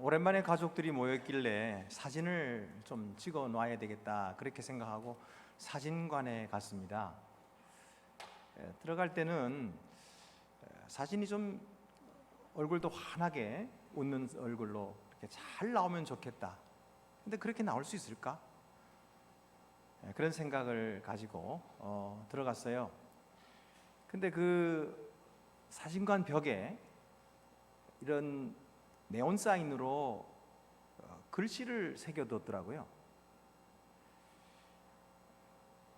오랜만에 가족들이 모였길래 사진을 좀 찍어 놔야 되겠다 그렇게 생각하고 사진관에 갔습니다. 들어갈 때는 사진이 좀 얼굴도 환하게 웃는 얼굴로 이렇게 잘 나오면 좋겠다. 근데 그렇게 나올 수 있을까? 그런 생각을 가지고 들어갔어요. 근데 그 사진관 벽에 이런 네온 사인으로 글씨를 새겨뒀더라고요.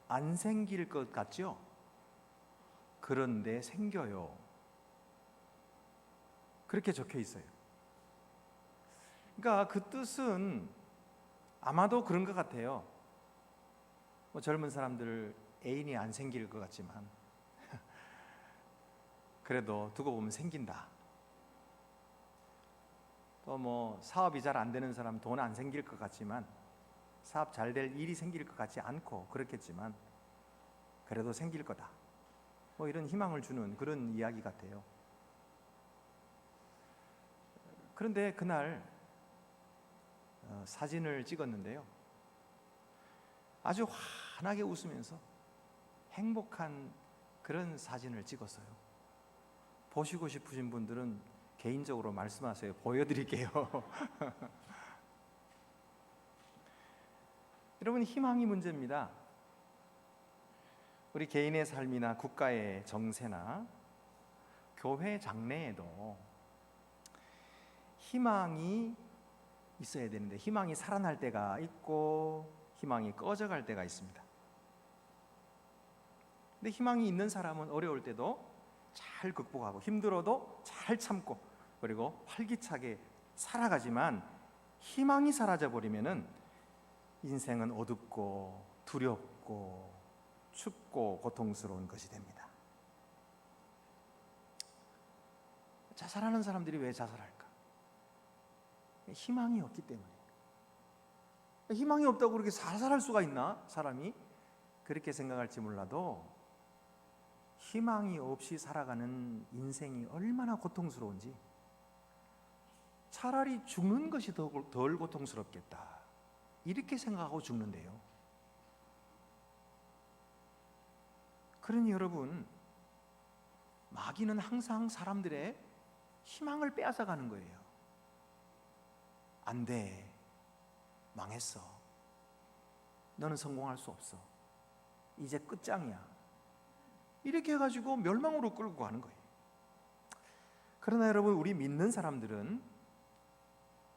안 생길 것 같죠? 그런데 생겨요. 그렇게 적혀 있어요. 그러니까 그 뜻은 아마도 그런 것 같아요. 젊은 사람들 애인이 안 생길 것 같지만 그래도 두고 보면 생긴다. 또 사업이 잘 안 되는 사람 돈 안 생길 것 같지만 사업 잘 될 일이 생길 것 같지 않고 그렇겠지만 그래도 생길 거다. 이런 희망을 주는 그런 이야기 같아요. 그런데 그날 사진을 찍었는데요. 아주 환하게 웃으면서 행복한 그런 사진을 찍었어요. 보시고 싶으신 분들은 개인적으로 말씀하세요. 보여드릴게요. 여러분, 희망이 문제입니다. 우리 개인의 삶이나 국가의 정세나 교회 장래에도 희망이 있어야 되는데 희망이 살아날 때가 있고 희망이 꺼져갈 때가 있습니다. 근데 희망이 있는 사람은 어려울 때도 잘 극복하고 힘들어도 잘 참고 그리고 활기차게 살아가지만 희망이 사라져버리면은 인생은 어둡고 두렵고 춥고 고통스러운 것이 됩니다. 자살하는 사람들이 왜 자살할까? 희망이 없기 때문에. 희망이 없다고 그렇게 자살할 수가 있나? 사람이 그렇게 생각할지 몰라도 희망이 없이 살아가는 인생이 얼마나 고통스러운지 차라리 죽는 것이 덜 고통스럽겠다 이렇게 생각하고 죽는데요. 그러니 여러분, 마귀는 항상 사람들의 희망을 빼앗아가는 거예요. 안 돼, 망했어, 너는 성공할 수 없어, 이제 끝장이야, 이렇게 해가지고 멸망으로 끌고 가는 거예요. 그러나 여러분, 우리 믿는 사람들은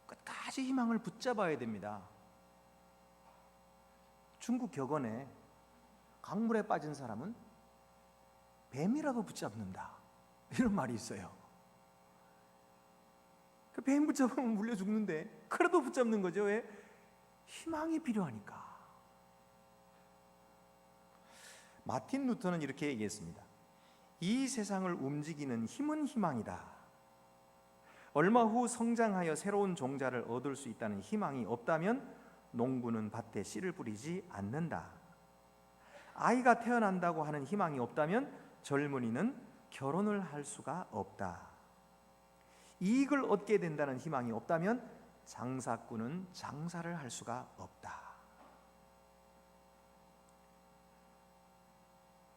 끝까지 희망을 붙잡아야 됩니다. 중국 격언에 강물에 빠진 사람은 뱀이라도 붙잡는다 이런 말이 있어요. 그 뱀 붙잡으면 물려 죽는데 그래도 붙잡는 거죠. 왜? 희망이 필요하니까. 마틴 루터는 이렇게 얘기했습니다. 이 세상을 움직이는 힘은 희망이다. 얼마 후 성장하여 새로운 종자를 얻을 수 있다는 희망이 없다면 농부는 밭에 씨를 뿌리지 않는다. 아이가 태어난다고 하는 희망이 없다면 젊은이는 결혼을 할 수가 없다. 이익을 얻게 된다는 희망이 없다면 장사꾼은 장사를 할 수가 없다.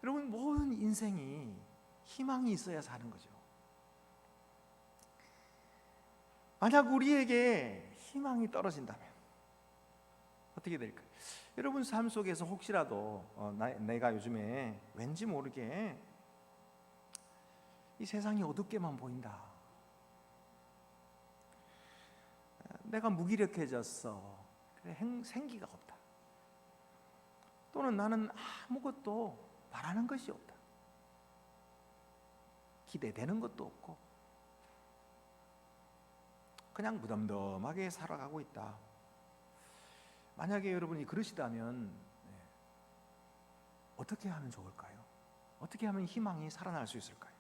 여러분, 모든 인생이 희망이 있어야 사는 거죠. 만약 우리에게 희망이 떨어진다면 어떻게 될까요? 여러분 삶 속에서 혹시라도 내가 요즘에 왠지 모르게 이 세상이 어둡게만 보인다, 내가 무기력해졌어, 생기가 없다, 또는 나는 아무것도 바라는 것이 없다, 기대되는 것도 없고 그냥 무덤덤하게 살아가고 있다. 만약에 여러분이 그러시다면 어떻게 하면 좋을까요? 어떻게 하면 희망이 살아날 수 있을까요?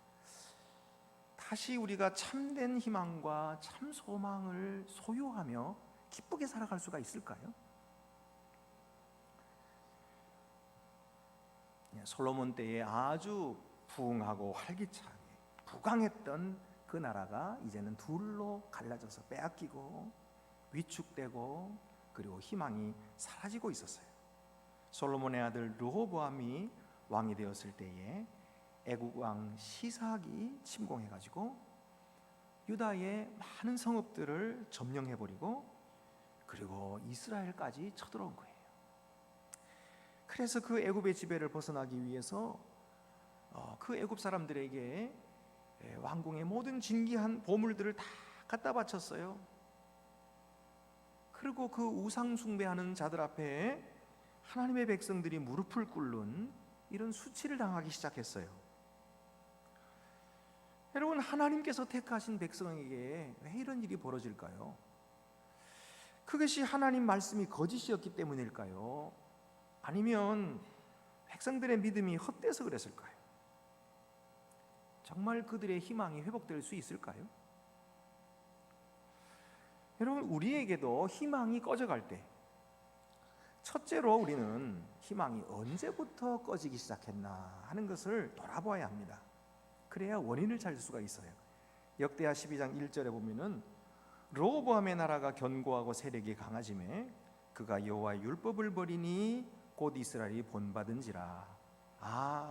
다시 우리가 참된 희망과 참 소망을 소유하며 기쁘게 살아갈 수가 있을까요? 솔로몬 때에 아주 부흥하고 활기차게 부강했던 그 나라가 이제는 둘로 갈라져서 빼앗기고 위축되고 그리고 희망이 사라지고 있었어요. 솔로몬의 아들 르호보암이 왕이 되었을 때에 애국 왕 시삭이 침공해가지고 유다의 많은 성읍들을 점령해버리고 그리고 이스라엘까지 쳐들어온 거예요. 그래서 그 애굽의 지배를 벗어나기 위해서 그 애굽 사람들에게 왕궁의 모든 진귀한 보물들을 다 갖다 바쳤어요. 그리고 그 우상 숭배하는 자들 앞에 하나님의 백성들이 무릎을 꿇는 이런 수치를 당하기 시작했어요. 여러분, 하나님께서 택하신 백성에게 왜 이런 일이 벌어질까요? 그것이 하나님 말씀이 거짓이었기 때문일까요? 아니면 백성들의 믿음이 헛돼서 그랬을까요? 정말 그들의 희망이 회복될 수 있을까요? 여러분, 우리에게도 희망이 꺼져갈 때 첫째로 우리는 희망이 언제부터 꺼지기 시작했나 하는 것을 돌아봐야 합니다. 그래야 원인을 찾을 수가 있어요. 역대하 12장 1절에 보면은 르호보암의 나라가 견고하고 세력이 강하지매 그가 여호와의 율법을 버리니 곧 이스라엘이 본받은지라.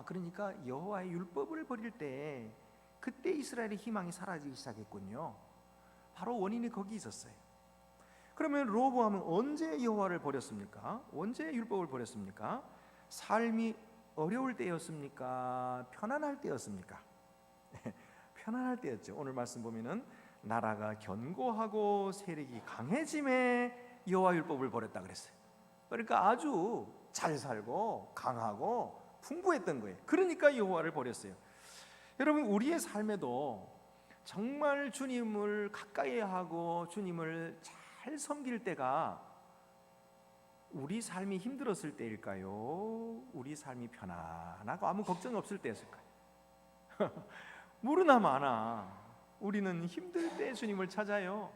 그러니까 여호와의 율법을 버릴 때 그때 이스라엘의 희망이 사라지기 시작했군요. 바로 원인이 거기 있었어요. 그러면 르호보암은 언제 여호와를 버렸습니까? 언제 율법을 버렸습니까? 삶이 어려울 때였습니까? 편안할 때였습니까? 편안할 때였죠. 오늘 말씀 보면은 나라가 견고하고 세력이 강해짐에 여호와 율법을 버렸다 그랬어요. 그러니까 아주 잘 살고 강하고 풍부했던 거예요. 그러니까 여호와를 버렸어요. 여러분, 우리의 삶에도 정말 주님을 가까이 하고 주님을 잘 섬길 때가 우리 삶이 힘들었을 때일까요? 우리 삶이 편안하고 아무 걱정 없을 때였을까요? 모르나 마나 우리는 힘들 때 주님을 찾아요.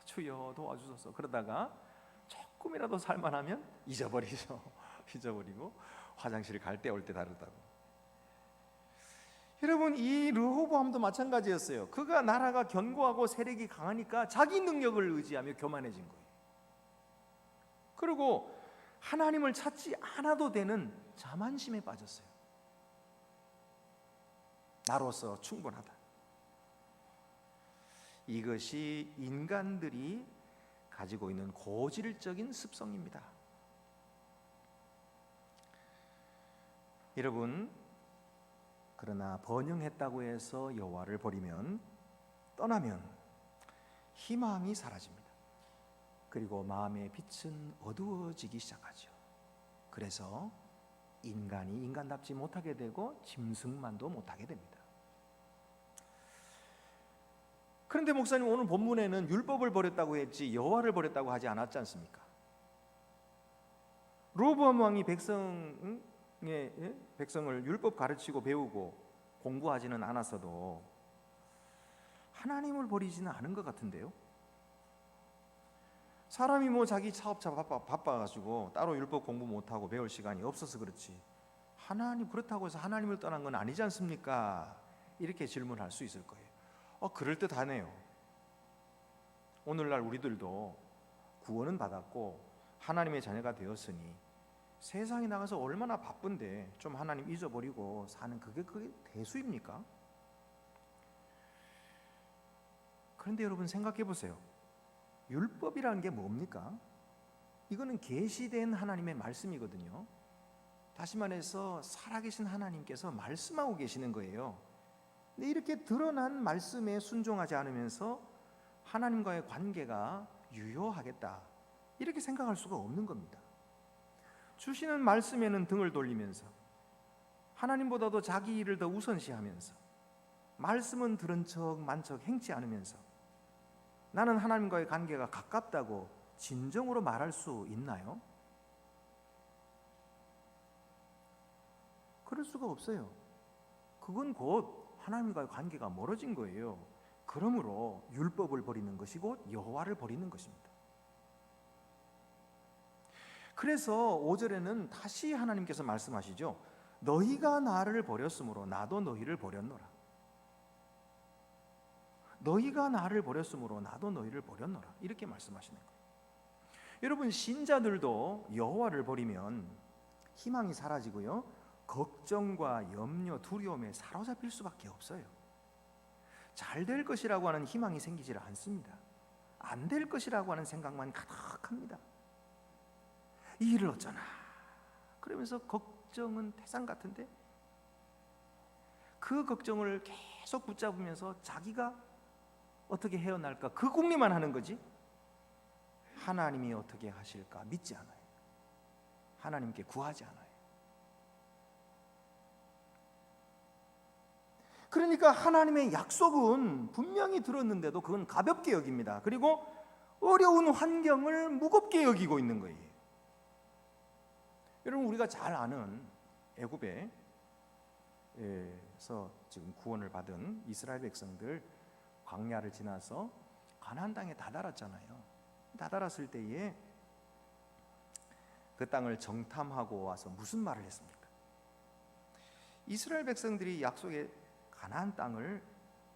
주여 도와주소서. 그러다가 조금이라도 살만하면 잊어버리죠. 잊어버리고 화장실 갈 때 올 때 다르다고. 여러분, 이 르호보암도 마찬가지였어요. 그가 나라가 견고하고 세력이 강하니까 자기 능력을 의지하며 교만해진 거예요. 그리고 하나님을 찾지 않아도 되는 자만심에 빠졌어요. 나로서 충분하다. 이것이 인간들이 가지고 있는 고질적인 습성입니다. 여러분, 그러나 번영했다고 해서 여호와를 버리면, 떠나면 희망이 사라집니다. 그리고 마음의 빛은 어두워지기 시작하죠. 그래서 인간이 인간답지 못하게 되고 짐승만도 못하게 됩니다. 그런데 목사님, 오늘 본문에는 율법을 버렸다고 했지 여호와를 버렸다고 하지 않았지 않습니까? 르호보암 왕이 백성을 율법 가르치고 배우고 공부하지는 않았어도 하나님을 버리지는 않은 것 같은데요. 사람이 뭐 자기 사업차 바빠가지고 따로 율법 공부 못하고 배울 시간이 없어서 그렇지 하나님 그렇다고 해서 하나님을 떠난 건 아니지 않습니까? 이렇게 질문할 수 있을 거예요. 그럴듯하네요. 오늘날 우리들도 구원은 받았고 하나님의 자녀가 되었으니 세상에 나가서 얼마나 바쁜데 좀 하나님 잊어버리고 사는 그게 대수입니까? 그런데 여러분 생각해 보세요. 율법이라는 게 뭡니까? 이거는 계시된 하나님의 말씀이거든요. 다시 말해서 살아계신 하나님께서 말씀하고 계시는 거예요. 근데 이렇게 드러난 말씀에 순종하지 않으면서 하나님과의 관계가 유효하겠다, 이렇게 생각할 수가 없는 겁니다. 주시는 말씀에는 등을 돌리면서 하나님보다도 자기 일을 더 우선시하면서 말씀은 들은 척 만척 행치 않으면서 나는 하나님과의 관계가 가깝다고 진정으로 말할 수 있나요? 그럴 수가 없어요. 그건 곧 하나님과의 관계가 멀어진 거예요. 그러므로 율법을 버리는 것이 곧 여호와를 버리는 것입니다. 그래서 5절에는 다시 하나님께서 말씀하시죠. 너희가 나를 버렸으므로 나도 너희를 버렸노라. 너희가 나를 버렸으므로 나도 너희를 버렸노라. 이렇게 말씀하시는 거예요. 여러분, 신자들도 여호와를 버리면 희망이 사라지고요, 걱정과 염려, 두려움에 사로잡힐 수밖에 없어요. 잘 될 것이라고 하는 희망이 생기질 않습니다. 안 될 것이라고 하는 생각만 가득합니다. 이 일을 어쩌나 그러면서 걱정은 태산 같은데, 그 걱정을 계속 붙잡으면서 자기가 어떻게 헤어날까 그 궁리만 하는 거지, 하나님이 어떻게 하실까 믿지 않아요. 하나님께 구하지 않아요. 그러니까 하나님의 약속은 분명히 들었는데도 그건 가볍게 여깁니다. 그리고 어려운 환경을 무겁게 여기고 있는 거예요. 여러분, 우리가 잘 아는 애굽에서 지금 구원을 받은 이스라엘 백성들, 광야를 지나서 가나안 땅에 다다랐잖아요. 다다랐을 때에 그 땅을 정탐하고 와서 무슨 말을 했습니까? 이스라엘 백성들이 약속의 가나안 땅을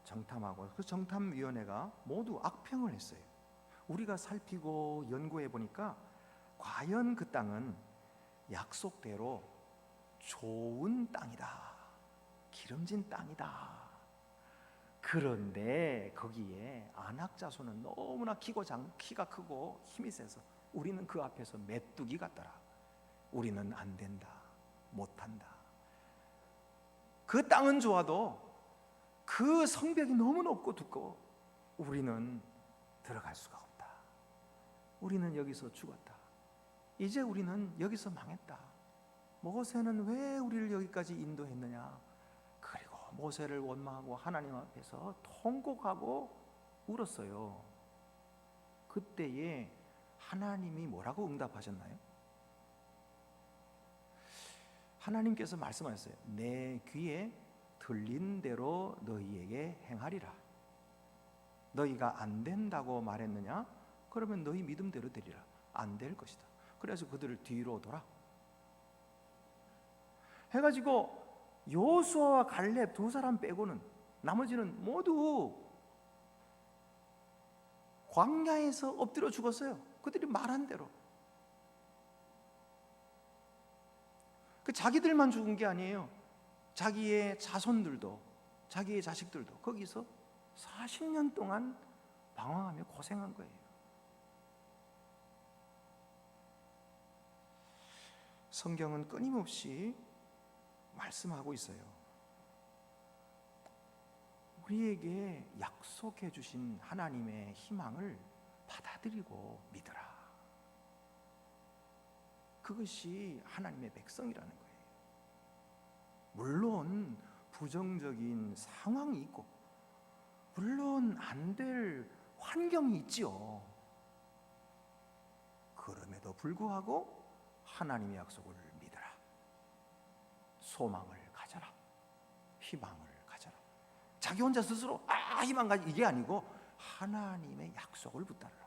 정탐하고, 그 정탐위원회가 모두 악평을 했어요. 우리가 살피고 연구해 보니까 과연 그 땅은 약속대로 좋은 땅이다, 기름진 땅이다. 그런데 거기에 아낙 자손은 너무나 키가 크고 힘이 세서 우리는 그 앞에서 메뚜기 같더라. 우리는 안 된다, 못한다. 그 땅은 좋아도 그 성벽이 너무 높고 두꺼워 우리는 들어갈 수가 없다. 우리는 여기서 죽었다. 이제 우리는 여기서 망했다. 모세는 왜 우리를 여기까지 인도했느냐. 그리고 모세를 원망하고 하나님 앞에서 통곡하고 울었어요. 그때에 하나님이 뭐라고 응답하셨나요? 하나님께서 말씀하셨어요. 내 귀에 들린 대로 너희에게 행하리라. 너희가 안 된다고 말했느냐? 그러면 너희 믿음대로 되리라. 안 될 것이다. 그래서 그들을 뒤로 돌아 해가지고 여호수아와 갈렙 두 사람 빼고는 나머지는 모두 광야에서 엎드려 죽었어요. 그들이 말한 대로. 그 자기들만 죽은 게 아니에요. 자기의 자손들도, 자기의 자식들도 거기서 40년 동안 방황하며 고생한 거예요. 성경은 끊임없이 말씀하고 있어요. 우리에게 약속해 주신 하나님의 희망을 받아들이고 믿으라. 그것이 하나님의 백성이라는 거예요. 물론 부정적인 상황이 있고, 물론 안 될 환경이 있지요. 그럼에도 불구하고 하나님의 약속을 믿으라. 소망을 가져라. 희망을 가져라. 자기 혼자 스스로 희망 가지 이게 아니고 하나님의 약속을 붙들어라.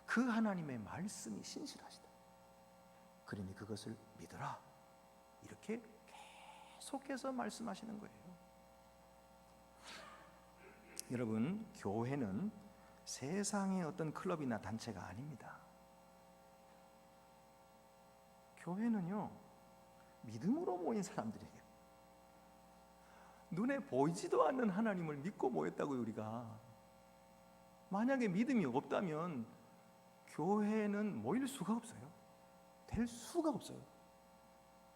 그 하나님의 말씀이 신실하시다. 그러니 그것을 믿으라. 이렇게 계속해서 말씀하시는 거예요. 여러분, 교회는 세상의 어떤 클럽이나 단체가 아닙니다. 교회는요, 믿음으로 모인 사람들이에요. 눈에 보이지도 않는 하나님을 믿고 모였다고요. 우리가 만약에 믿음이 없다면 교회는 모일 수가 없어요. 될 수가 없어요.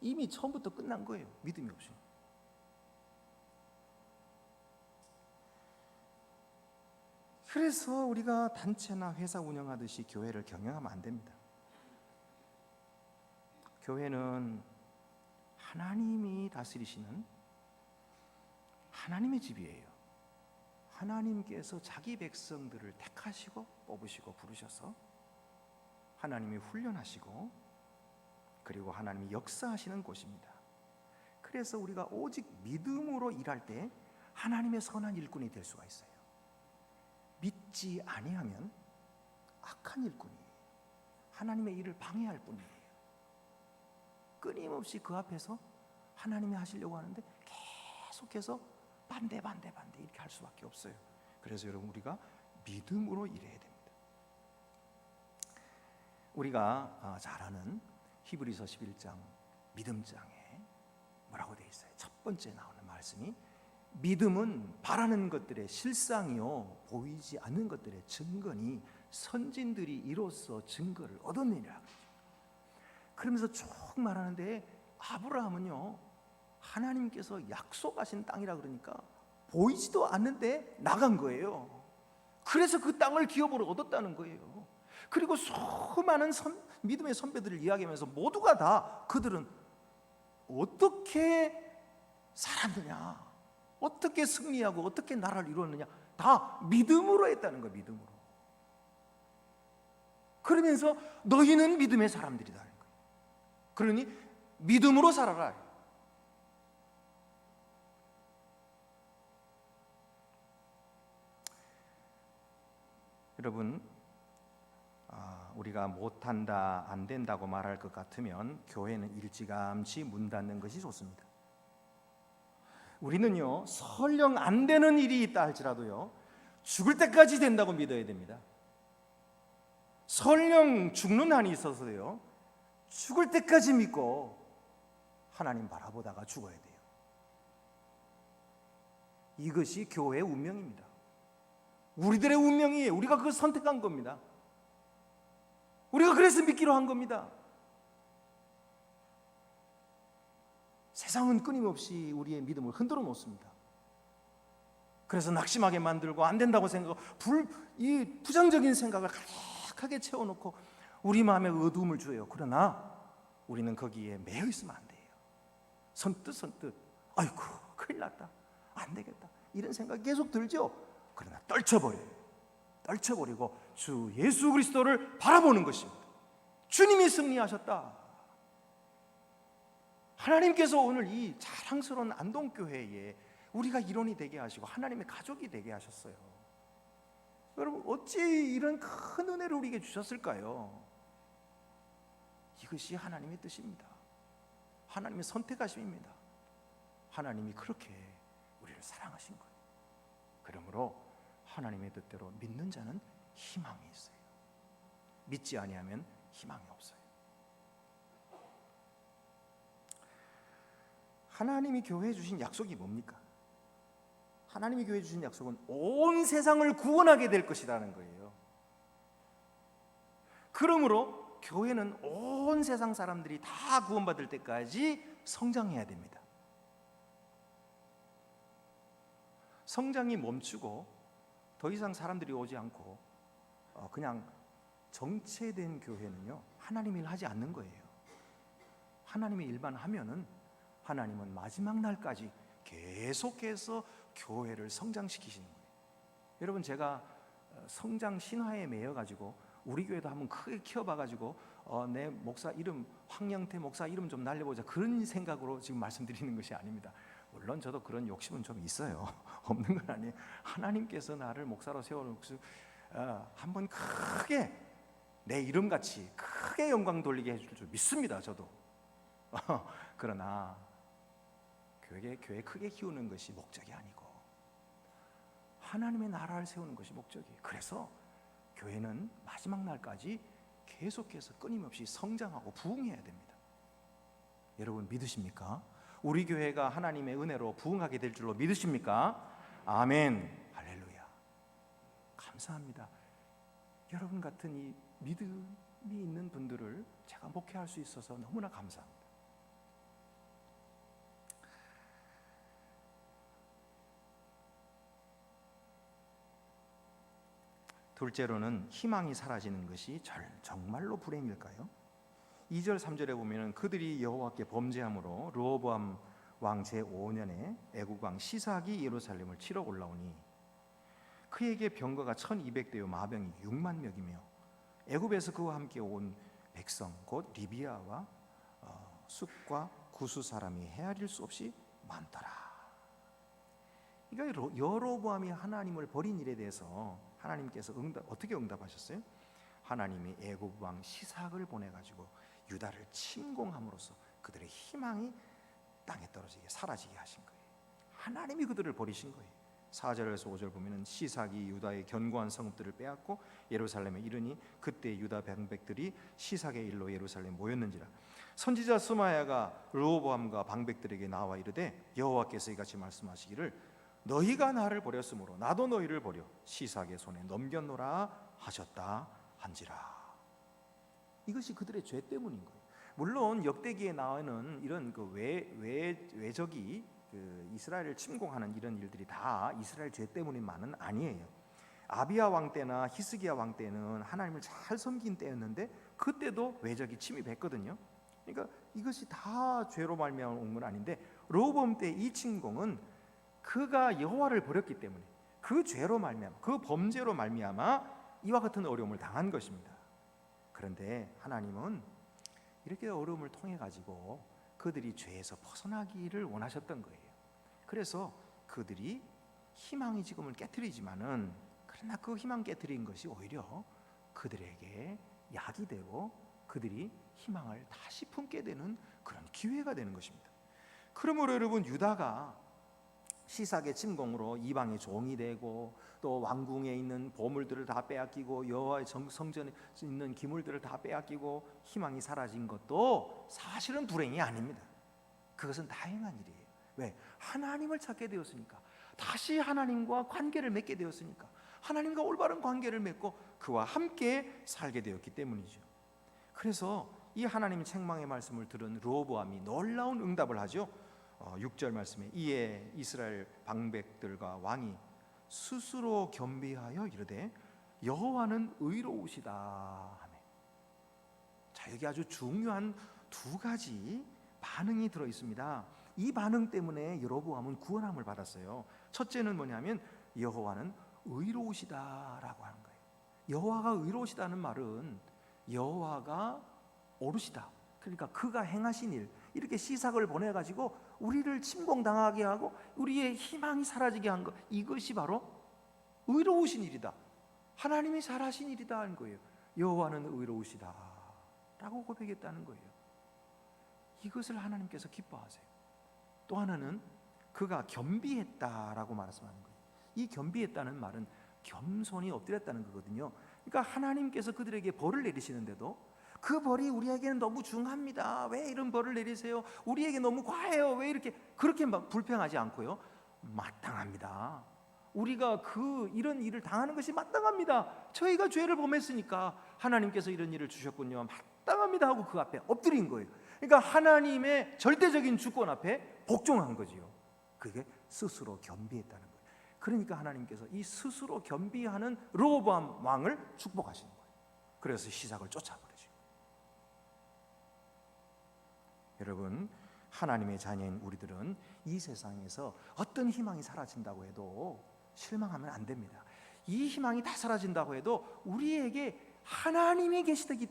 이미 처음부터 끝난 거예요. 믿음이 없이. 그래서 우리가 단체나 회사 운영하듯이 교회를 경영하면 안 됩니다. 교회는 하나님이 다스리시는 하나님의 집이에요. 하나님께서 자기 백성들을 택하시고 뽑으시고 부르셔서 하나님이 훈련하시고 그리고 하나님이 역사하시는 곳입니다. 그래서 우리가 오직 믿음으로 일할 때 하나님의 선한 일꾼이 될 수가 있어요. 믿지 아니하면 악한 일꾼이에요. 하나님의 일을 방해할 뿐이에요. 끊임없이 그 앞에서 하나님이 하시려고 하는데 계속해서 반대 이렇게 할 수밖에 없어요. 그래서 여러분, 우리가 믿음으로 일해야 됩니다. 우리가 잘 아는 히브리서 11장 믿음장에 뭐라고 되어 있어요? 첫 번째 나오는 말씀이 믿음은 바라는 것들의 실상이요 보이지 않는 것들의 증거니 선진들이 이로써 증거를 얻었느니라. 그러면서 쭉 말하는데, 아브라함은요 하나님께서 약속하신 땅이라 그러니까 보이지도 않는데 나간 거예요. 그래서 그 땅을 기업으로 얻었다는 거예요. 그리고 수많은 믿음의 선배들을 이야기하면서 모두가 다 그들은 어떻게 살았느냐, 어떻게 승리하고 어떻게 나라를 이루었느냐, 다 믿음으로 했다는 거예요. 믿음으로. 그러면서 너희는 믿음의 사람들이다 하는 거예요. 그러니 믿음으로 살아라. 여러분, 우리가 못한다, 안 된다고 말할 것 같으면 교회는 일찌감치 문 닫는 것이 좋습니다. 우리는요 설령 안 되는 일이 있다 할지라도요 죽을 때까지 된다고 믿어야 됩니다. 설령 죽는 한이 있어서요 죽을 때까지 믿고 하나님 바라보다가 죽어야 돼요. 이것이 교회의 운명입니다. 우리들의 운명이에요. 우리가 그걸 선택한 겁니다. 우리가 그래서 믿기로 한 겁니다. 세상은 끊임없이 우리의 믿음을 흔들어 놓습니다. 그래서 낙심하게 만들고 안 된다고 생각하고 이 부정적인 생각을 가득하게 채워놓고 우리 마음에 어두움을 줘요. 그러나 우리는 거기에 매여 있으면 안 돼요. 선뜻 아이고 큰일 났다, 안 되겠다, 이런 생각이 계속 들죠. 그러나 떨쳐버리고 주 예수 그리스도를 바라보는 것입니다. 주님이 승리하셨다. 하나님께서 오늘 이 자랑스러운 안동교회에 우리가 일원이 되게 하시고 하나님의 가족이 되게 하셨어요. 여러분, 어찌 이런 큰 은혜를 우리에게 주셨을까요? 이것이 하나님의 뜻입니다. 하나님의 선택하심입니다. 하나님이 그렇게 우리를 사랑하신 거예요. 그러므로 하나님의 뜻대로 믿는 자는 희망이 있어요. 믿지 아니하면 희망이 없어요. 하나님이 교회에 주신 약속이 뭡니까? 하나님이 교회에 주신 약속은 온 세상을 구원하게 될 것이라는 거예요. 그러므로 교회는 온 세상 사람들이 다 구원받을 때까지 성장해야 됩니다. 성장이 멈추고 더 이상 사람들이 오지 않고 그냥 정체된 교회는요 하나님의 일을 하지 않는 거예요. 하나님의 일만 하면은 하나님은 마지막 날까지 계속해서 교회를 성장시키시는 거예요. 여러분, 제가 성장 신화에 매여 가지고 우리 교회도 한번 크게 키워봐 가지고 내 목사 이름 황영태 목사 이름 좀 날려보자, 그런 생각으로 지금 말씀드리는 것이 아닙니다. 물론 저도 그런 욕심은 좀 있어요. 없는 건 아니에요. 하나님께서 나를 목사로 세워놓고 한번 크게 내 이름같이 크게 영광 돌리게 해줄 줄 믿습니다. 저도. 그러나 교회 크게 키우는 것이 목적이 아니고 하나님의 나라를 세우는 것이 목적이에요. 그래서 교회는 마지막 날까지 계속해서 끊임없이 성장하고 부흥해야 됩니다. 여러분, 믿으십니까? 우리 교회가 하나님의 은혜로 부흥하게 될 줄로 믿으십니까? 아멘. 할렐루야. 감사합니다. 여러분 같은 이 믿음이 있는 분들을 제가 목회할 수 있어서 너무나 감사합니다. 둘째로는 희망이 사라지는 것이 정말로 불행일까요? 2절 3절에 보면 그들이 여호와께 범죄함으로 르호보암 왕 제5년에 애국 왕 시삭이 예루살렘을 치러 올라오니 그에게 병거가 1200대요 마병이 6만 명이며 애굽에서 그와 함께 온 백성 곧 리비아와 숫과 구수 사람이 헤아릴 수 없이 많더라. 그러니까 여로보암이 하나님을 버린 일에 대해서 하나님께서 어떻게 응답하셨어요? 하나님이 애굽 왕 시삭을 보내 가지고 유다를 침공함으로써 그들의 희망이 땅에 떨어지게 사라지게 하신 거예요. 하나님이 그들을 버리신 거예요. 4절에서 5절 보면은 시삭이 유다의 견고한 성읍들을 빼앗고 예루살렘에 이르니 그때 유다 방백들이 시삭의 일로 예루살렘에 모였는지라. 선지자 스마야가 르호보암과 방백들에게 나와 이르되 여호와께서 이같이 말씀하시기를 너희가 나를 버렸으므로 나도 너희를 버려 시삭의 손에 넘겼노라 하셨다 한지라. 이것이 그들의 죄 때문인 거예요. 물론 역대기에 나오는 이런 그 외적이 그 이스라엘을 침공하는 이런 일들이 다 이스라엘 죄 때문인만은 아니에요. 아비야 왕 때나 히스기야 왕 때는 하나님을 잘 섬긴 때였는데 그때도 외적이 침입했거든요. 그러니까 이것이 다 죄로 말미암아 온 건 아닌데 르호보암 때 이 침공은 그가 여호와를 버렸기 때문에 그 죄로 말미암아 그 범죄로 말미암아 이와 같은 어려움을 당한 것입니다. 그런데 하나님은 이렇게 어려움을 통해 가지고 그들이 죄에서 벗어나기를 원하셨던 거예요. 그래서 그들이 희망이 지금을 깨트리지만은 그러나 그 희망 깨트린 것이 오히려 그들에게 약이 되고 그들이 희망을 다시 품게 되는 그런 기회가 되는 것입니다. 그러므로 여러분 유다가 시삭의 침공으로 이방의 종이 되고 또 왕궁에 있는 보물들을 다 빼앗기고 여호와의 성전에 있는 기물들을 다 빼앗기고 희망이 사라진 것도 사실은 불행이 아닙니다. 그것은 다행한 일이에요. 왜? 하나님을 찾게 되었으니까, 다시 하나님과 관계를 맺게 되었으니까, 하나님과 올바른 관계를 맺고 그와 함께 살게 되었기 때문이죠. 그래서 이 하나님의 책망의 말씀을 들은 르호보암이 놀라운 응답을 하죠. 6절 말씀에 이에 이스라엘 방백들과 왕이 스스로 겸비하여 이르되 여호와는 의로우시다 하며. 자, 여기 아주 중요한 두 가지 반응이 들어 있습니다. 이 반응 때문에 여로보암은 구원함을 받았어요. 첫째는 뭐냐면 여호와는 의로우시다라고 하는 거예요. 여호와가 의로우시다는 말은 여호와가 옳으시다. 그러니까 그가 행하신 일, 이렇게 시삭을 보내가지고 우리를 침공당하게 하고 우리의 희망이 사라지게 한 것, 이것이 바로 의로우신 일이다. 하나님이 잘하신 일이다 하는 거예요. 여호와는 의로우시다 라고 고백했다는 거예요. 이것을 하나님께서 기뻐하세요. 또 하나는 그가 겸비했다라고 말씀하는 거예요. 이 겸비했다는 말은 겸손히 엎드렸다는 거거든요. 그러니까 하나님께서 그들에게 벌을 내리시는데도 그 벌이 우리에게는 너무 중합니다. 왜 이런 벌을 내리세요? 우리에게 너무 과해요. 왜 이렇게 그렇게 막 불평하지 않고요. 마땅합니다. 우리가 이런 일을 당하는 것이 마땅합니다. 저희가 죄를 범했으니까 하나님께서 이런 일을 주셨군요. 마땅합니다 하고 그 앞에 엎드린 거예요. 그러니까 하나님의 절대적인 주권 앞에 복종한 거지요. 그게 스스로 겸비했다는 거예요. 그러니까 하나님께서 이 스스로 겸비하는 르호보암 왕을 축복하시는 거예요. 그래서 시삭을 쫓아버리죠. 여러분, 하나님의 자녀인 우리들은 이 세상에서 어떤 희망이 사라진다고 해도 실망하면 안 됩니다. 이 희망이 다 사라진다고 해도 우리에게 하나님이 계시기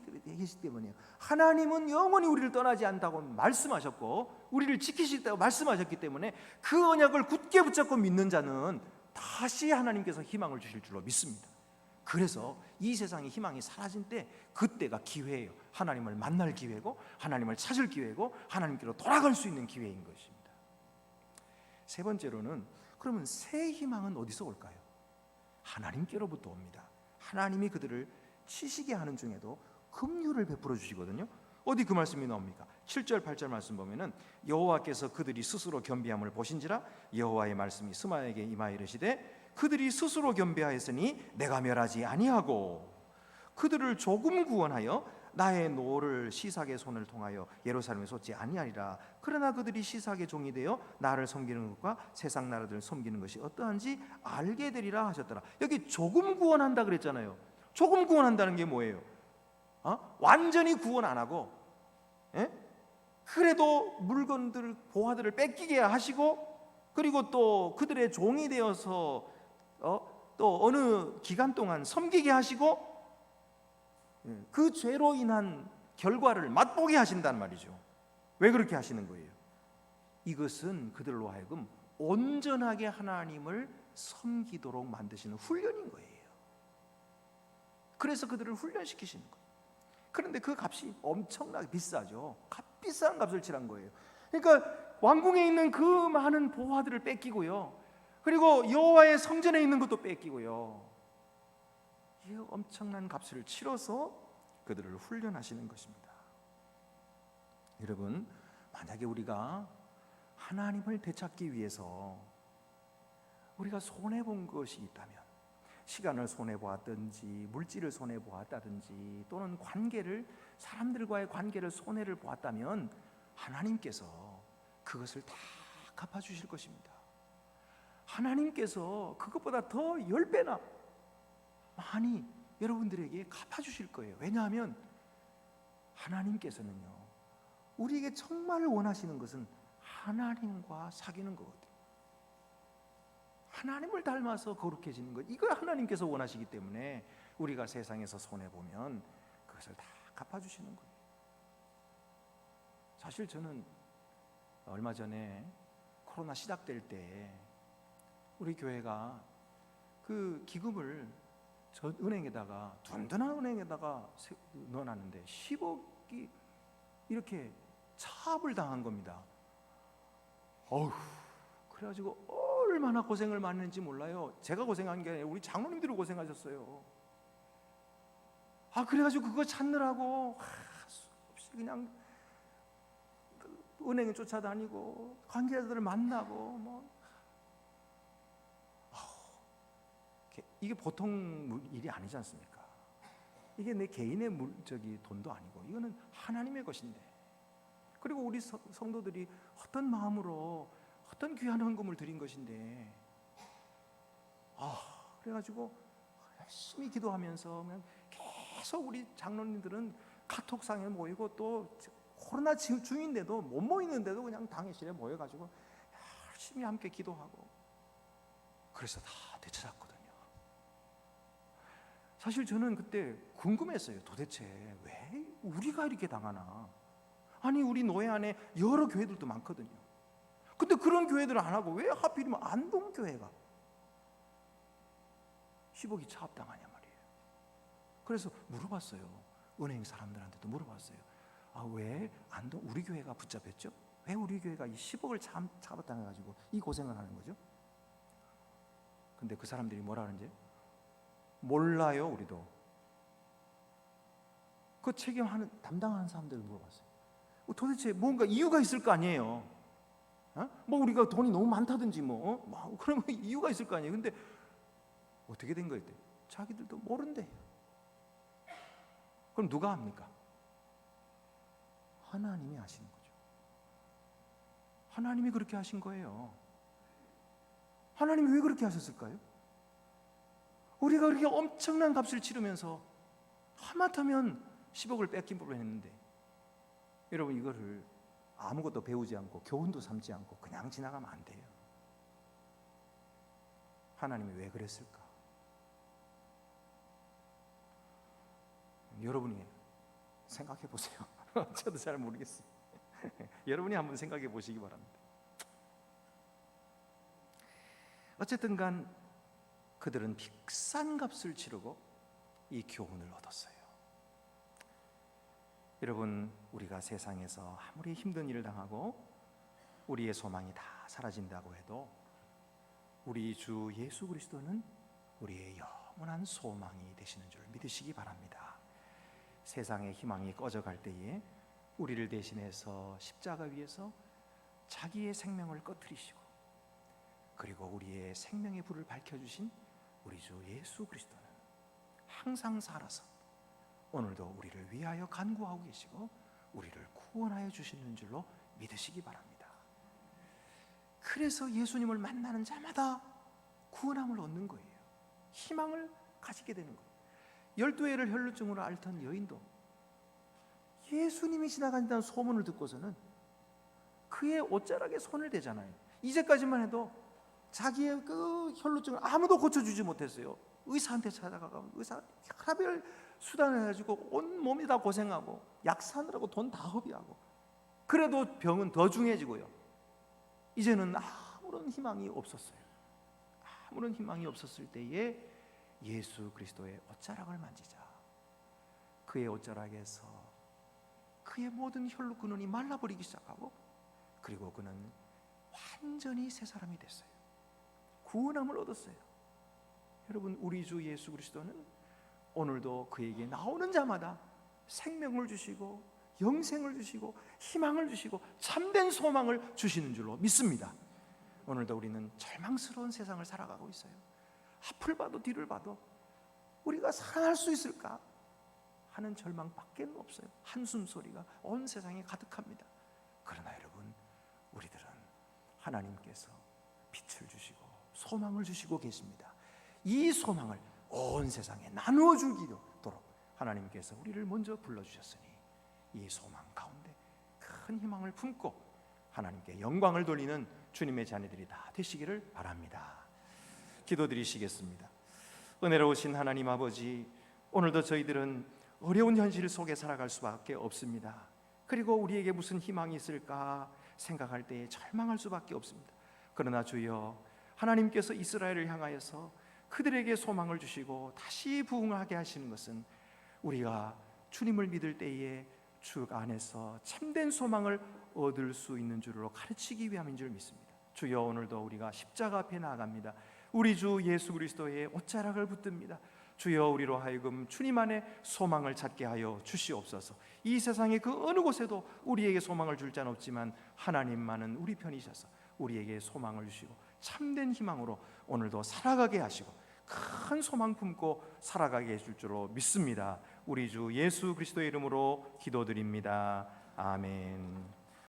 때문이에요. 하나님은 영원히 우리를 떠나지 않다고 말씀하셨고 우리를 지키시겠다고 말씀하셨기 때문에 그 언약을 굳게 붙잡고 믿는 자는 다시 하나님께서 희망을 주실 줄로 믿습니다. 그래서 이 세상의 희망이 사라진 때 그때가 기회예요. 하나님을 만날 기회고 하나님을 찾을 기회고 하나님께로 돌아갈 수 있는 기회인 것입니다. 세 번째로는 그러면 새 희망은 어디서 올까요? 하나님께로부터 옵니다. 하나님이 그들을 치시게 하는 중에도 긍휼을 베풀어 주시거든요. 어디 그 말씀이 나옵니까? 7절 8절 말씀 보면은 여호와께서 그들이 스스로 겸비함을 보신지라 여호와의 말씀이 스마야에게 임하여 이르시되 그들이 스스로 겸비하였으니 내가 멸하지 아니하고 그들을 조금 구원하여 나의 노를 시삭의 손을 통하여 예루살렘에 쏟지 아니하리라. 그러나 그들이 시삭의 종이 되어 나를 섬기는 것과 세상 나라들을 섬기는 것이 어떠한지 알게 되리라 하셨더라. 여기 조금 구원한다 그랬잖아요. 조금 구원한다는 게 뭐예요? 완전히 구원 안 하고 그래도 물건들 보화들을 뺏기게 하시고 그리고 또 그들의 종이 되어서 또 어느 기간 동안 섬기게 하시고 그 죄로 인한 결과를 맛보게 하신단 말이죠. 왜 그렇게 하시는 거예요? 이것은 그들로 하여금 온전하게 하나님을 섬기도록 만드시는 훈련인 거예요. 그래서 그들을 훈련시키시는 거예요. 그런데 그 값이 엄청나게 비싸죠. 비싼 값을 치른 거예요. 그러니까 왕궁에 있는 그 많은 보화들을 뺏기고요. 그리고 여호와의 성전에 있는 것도 뺏기고요. 이 엄청난 값을 치러서 그들을 훈련하시는 것입니다. 여러분, 만약에 우리가 하나님을 되찾기 위해서 우리가 손해본 것이 있다면, 시간을 손해보았든지 물질을 손해보았다든지 또는 사람들과의 관계를 손해를 보았다면 하나님께서 그것을 다 갚아주실 것입니다. 하나님께서 그것보다 더 10배나 많이 여러분들에게 갚아주실 거예요. 왜냐하면 하나님께서는요, 우리에게 정말 원하시는 것은 하나님과 사귀는 거거든요. 하나님을 닮아서 거룩해지는 것, 이걸 하나님께서 원하시기 때문에 우리가 세상에서 손해보면 그것을 다 갚아주시는 거예요. 사실 저는 얼마 전에 코로나 시작될 때 우리 교회가 그 기금을 저 은행에다가, 든든한 은행에다가 넣어놨는데 10억이 이렇게 차압을 당한 겁니다. 어휴, 그래가지고 얼마나 고생을 많이 했는지 몰라요. 제가 고생한 게 아니라 우리 장로님들이 고생하셨어요. 그래가지고 그거 찾느라고 수없이 그냥 은행에 쫓아다니고 관계자들을 만나고 이게 보통 일이 아니지 않습니까? 이게 내 개인의 돈도 아니고 이거는 하나님의 것인데, 그리고 우리 성도들이 어떤 마음으로 어떤 귀한 헌금을 드린 것인데, 그래가지고 열심히 기도하면서 그냥 계속 우리 장로님들은 카톡상에 모이고, 또 코로나 중인데도 못 모이는데도 그냥 당회실에 모여가지고 열심히 함께 기도하고, 그래서 다 되찾았거든요. 사실 저는 그때 궁금했어요. 도대체 왜 우리가 이렇게 당하나? 아니, 우리 노예 안에 여러 교회들도 많거든요. 근데 그런 교회들은 안 하고 왜 하필이면 안동교회가 10억이 차압당하냐 말이에요. 그래서 물어봤어요. 은행 사람들한테도 물어봤어요. 왜 우리 교회가 붙잡혔죠? 왜 우리 교회가 이 10억을 차압당해가지고 이 고생을 하는 거죠? 근데 그 사람들이 뭐라 하는지 몰라요. 우리도. 그 담당하는 사람들을 물어봤어요. 도대체 뭔가 이유가 있을 거 아니에요. 우리가 돈이 너무 많다든지 그러면 이유가 있을 거 아니에요. 근데 어떻게 된 거예요? 자기들도 모른대요. 그럼 누가 합니까? 하나님이 하시는 거죠. 하나님이 그렇게 하신 거예요. 하나님이 왜 그렇게 하셨을까요? 우리가 그렇게 엄청난 값을 치르면서 하마터면 10억을 뺏긴 뻔했는데, 여러분, 이거를 아무것도 배우지 않고 교훈도 삼지 않고 그냥 지나가면 안 돼요. 하나님이 왜 그랬을까? 여러분이 생각해 보세요. 저도 잘 모르겠어요. 여러분이 한번 생각해 보시기 바랍니다. 어쨌든 간 그들은 비싼 값을 치르고 이 교훈을 얻었어요. 여러분, 우리가 세상에서 아무리 힘든 일을 당하고 우리의 소망이 다 사라진다고 해도 우리 주 예수 그리스도는 우리의 영원한 소망이 되시는 줄 믿으시기 바랍니다. 세상의 희망이 꺼져갈 때에 우리를 대신해서 십자가 위에서 자기의 생명을 꺼트리시고, 그리고 우리의 생명의 불을 밝혀주신 우리 주 예수 그리스도는 항상 살아서 오늘도 우리를 위하여 간구하고 계시고 우리를 구원하여 주시는 줄로 믿으시기 바랍니다. 그래서 예수님을 만나는 자마다 구원함을 얻는 거예요. 희망을 가지게 되는 거예요. 12해를 혈루증으로 앓던 여인도 예수님이 지나간다는 소문을 듣고서는 그의 옷자락에 손을 대잖아요. 이제까지만 해도 자기의 그 혈루증을 아무도 고쳐주지 못했어요. 의사한테 찾아가고 의사 혈압을 수단을 해가지고 온 몸이 다 고생하고 약 사느라고 돈 다 허비하고, 그래도 병은 더 중해지고요. 이제는 아무런 희망이 없었어요. 아무런 희망이 없었을 때에 예수 그리스도의 옷자락을 만지자 그의 옷자락에서 그의 모든 혈루 근원이 말라버리기 시작하고 그리고 그는 완전히 새 사람이 됐어요. 구원함을 얻었어요. 여러분, 우리 주 예수 그리스도는 오늘도 그에게 나오는 자마다 생명을 주시고 영생을 주시고 희망을 주시고 참된 소망을 주시는 줄로 믿습니다. 오늘도 우리는 절망스러운 세상을 살아가고 있어요. 앞을 봐도 뒤를 봐도 우리가 살아날 수 있을까 하는 절망밖에 없어요. 한숨 소리가 온 세상에 가득합니다. 그러나 여러분, 우리들은 하나님께서 빛을 주시고 소망을 주시고 계십니다. 이 소망을 온 세상에 나누어 주기도록 하나님께서 우리를 먼저 불러주셨으니 이 소망 가운데 큰 희망을 품고 하나님께 영광을 돌리는 주님의 자녀들이 다 되시기를 바랍니다. 기도드리시겠습니다. 은혜로우신 하나님 아버지, 오늘도 저희들은 어려운 현실 속에 살아갈 수밖에 없습니다. 그리고 우리에게 무슨 희망이 있을까 생각할 때에 절망할 수밖에 없습니다. 그러나 주여, 하나님께서 이스라엘을 향하여서 그들에게 소망을 주시고 다시 부흥하게 하시는 것은 우리가 주님을 믿을 때에 주 안에서 참된 소망을 얻을 수 있는 줄로 가르치기 위함인 줄 믿습니다. 주여, 오늘도 우리가 십자가 앞에 나아갑니다. 우리 주 예수 그리스도의 옷자락을 붙듭니다. 주여, 우리로 하여금 주님 안에 소망을 찾게 하여 주시옵소서. 이 세상의 그 어느 곳에도 우리에게 소망을 줄 자는 없지만 하나님만은 우리 편이셔서 우리에게 소망을 주시고 참된 희망으로 오늘도 살아가게 하시고 큰 소망 품고 살아가게 해줄 줄로 믿습니다. 우리 주 예수 그리스도의 이름으로 기도드립니다. 아멘.